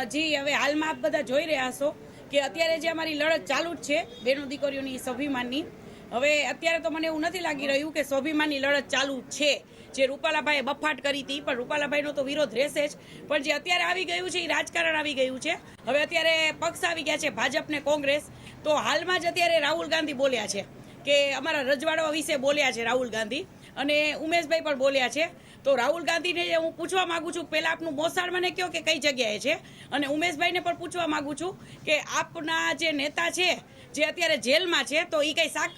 જી હવે હાલમાં આપ બધા જોઈ રહ્યા છો કે અત્યારે જે અમારી લડત ચાલુ જ છે બેનો દીકરીઓની સ્વાભિમાનની. હવે અત્યારે તો મને એવું નથી લાગી રહ્યું કે સ્વાભિમાનની લડત ચાલુ છે. જે રૂપાલાભાઈએ બફાટ કરી હતી, પણ રૂપાલાભાઈનો તો વિરોધ રહેશે જ. પણ જે અત્યારે આવી ગયું છે એ રાજકારણ આવી ગયું છે. હવે અત્યારે પક્ષ આવી ગયા છે ભાજપ ને કોંગ્રેસ. તો હાલમાં જ અત્યારે રાહુલ ગાંધી બોલ્યા છે કે અમારા રજવાડા વિશે બોલ્યા છે રાહુલ ગાંધી, અને ઉમેશભાઈ પણ બોલ્યા છે. તો રાહુલ ગાંધીને હું પૂછવા માંગુ છું, પહેલા આપનું મોસાળ મને કહો કે કઈ જગ્યાએ છે, અને ઉમેશભાઈને પણ પૂછવા માંગુ છું કે આપના જે નેતા છે જે અત્યારે જેલમાં છે, તો એ કઈ શાક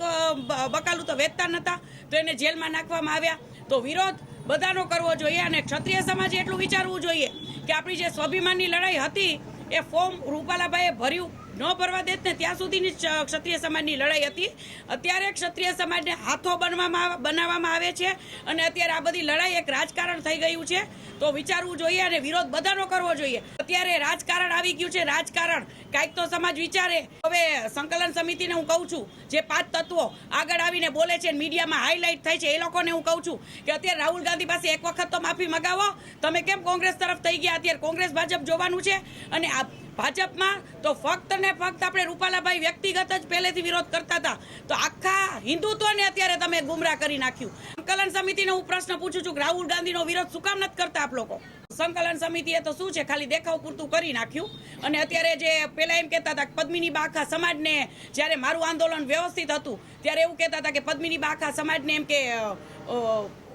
બકાલું તો વેચતા નતા, તો એને જેલમાં નાખવામાં આવ્યા. તો વિરોધ બધાનો કરવો જોઈએ, અને ક્ષત્રિય સમાજે એટલું વિચારવું જોઈએ કે આપણી જે સ્વાભિમાનની લડાઈ હતી એ ફોર્મ રૂપાલાભાઈએ ભર્યું ન ભરવા દેત ને ત્યાં સુધીની ક્ષત્રિય સમાજની લડાઈ હતી. અત્યારે ક્ષત્રિય સમાજને હાથો બનાવવામાં આવે છે, અને અત્યારે આ બધી લડાઈ એક રાજકારણ થઈ ગયું છે. તો વિચારવું જોઈએ અને વિરોધ બધાનો કરવો જોઈએ. અત્યારે રાજકારણ આવી ગયું છે, રાજકારણ કાંઈક તો સમાજ વિચારે. હવે સંકલન સમિતિને હું કહું છું, જે 5 તત્વો આગળ આવીને બોલે છે, મીડિયામાં હાઇલાઇટ થાય છે, એ લોકોને હું કહું છું કે અત્યારે રાહુલ ગાંધી પાસે એક વખત તો માફી મગાવો. તમે કેમ કોંગ્રેસ તરફ થઈ ગયા? અત્યારે કોંગ્રેસ ભાજપ જોવાનું છે, અને આ ભાજપમાં તો ફક્ત ને ફક્ત આપણે રૂપાલાભાઈ વ્યક્તિગત જ પહેલેથી વિરોધ કરતા હતા. તો આખા હિન્દુત્વને અત્યારે તમે ગુમરાહ કરી નાખ્યું. સંકલન સમિતિને હું પ્રશ્ન પૂછું છું કે રાહુલ ગાંધીનો વિરોધ શું કામ નથી કરતા આપ લોકો? સંકલન સમિતિએ તો શું છે, ખાલી દેખાવ પૂરતું કરી નાખ્યું. અને અત્યારે જે પેલા એમ કહેતા હતા કે પદ્મિની બા આખા સમાજને, જ્યારે મારું આંદોલન વ્યવસ્થિત હતું ત્યારે એવું કહેતા હતા કે પદ્મિની બા આખા સમાજને એમ કે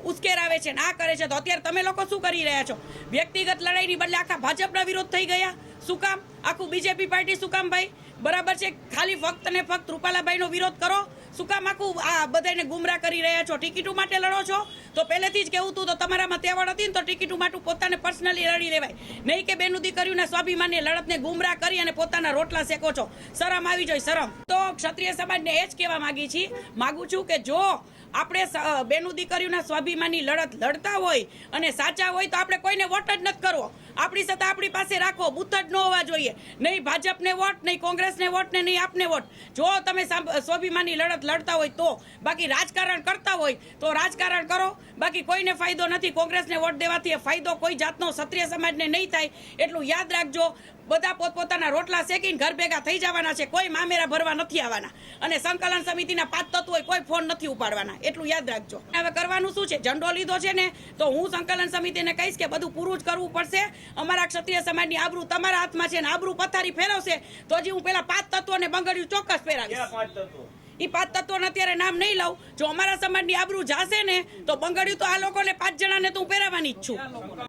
ઉશ્કેરાવે છે ને આ કરે છે. તો અત્યારે તમે લોકો શું કરી રહ્યા છો? વ્યક્તિગત લડાઈની બદલે આખા ભાજપના વિરોધ થઈ ગયા. શું કામ? આખું બીજેપી પાર્ટી શું કામ ભાઈ? બરાબર છે, ખાલી ફક્ત ને ફક્ત રૂપાલાભાઈનો વિરોધ કરો. શું કામ આખું આ બધાને ગુમરાહ કરી રહ્યા છો? ટિકિટો માટે લડો છો? તો પહેલેથી જ કેવું હતું, તો તમારામાં તેવડ હતી ને તો ટિકિટો માટે પોતાને પર્સનલી લડી લેવાય, નહીં કે બેનું દીકરીઓના સ્વાભિમાનની લડતને ગુમરાહ કરી અને પોતાના રોટલા શેકો છો. શરમ આવી જોઈએ, શરમ. તો ક્ષત્રિય સમાજને એ જ કહેવા માંગુ છું કે જો આપણે બેનું દીકરીઓના સ્વાભિમાનની લડત લડતા હોય અને સાચા હોય તો આપણે કોઈને વોટ જ નથી કરવો. આપણી સત્તા આપણી પાસે રાખો, બુથ જ ન હોવા જોઈએ. નહીં ભાજપને વોટ, નહીં કોંગ્રેસને વોટ, ને નહીં આપને વોટ. જો તમે સ્વાભિમાનની લડત લડતા હોય તો, બાકી રાજકારણ કરતા હોય તો રાજકારણ કરો, બાકી કોઈને ફાયદો નથી. કોંગ્રેસને વોટ દેવાથી એ ફાયદો કોઈ જાતનો ક્ષત્રિય સમાજને નહીં થાય, એટલું યાદ રાખજો. બધા પોતપોતાના રોટલા શેકીને ઘર ભેગા થઈ જવાના છે, કોઈ મામેરા ભરવા નથી આવવાના. અને સંકલન સમિતિના 5 તત્વો હોય, કોઈ ફોન નથી ઉપાડવાના, એટલું યાદ રાખજો. હવે કરવાનું શું છે? ઝંડો લીધો છે ને, તો હું સંકલન સમિતિને કહીશ કે બધું પૂરું જ કરવું પડશે. અમારા ક્ષત્રિય સમાજની આબરૂ તમારા હાથમાં છે, ને આબરૂ પથારી ફેરવશે તો હજી હું પેલા 5 તત્વોને બંગડિયું ચોક્કસ ફેરાવીશ. એ 5 તત્વોને અત્યારે નામ નહીં લઉં. જો અમારા સમાજની આબરૂ જાશે ને તો બંગડિયું તો આ લોકોને 5 જણાને તો હું પહેરાવાની જ છું.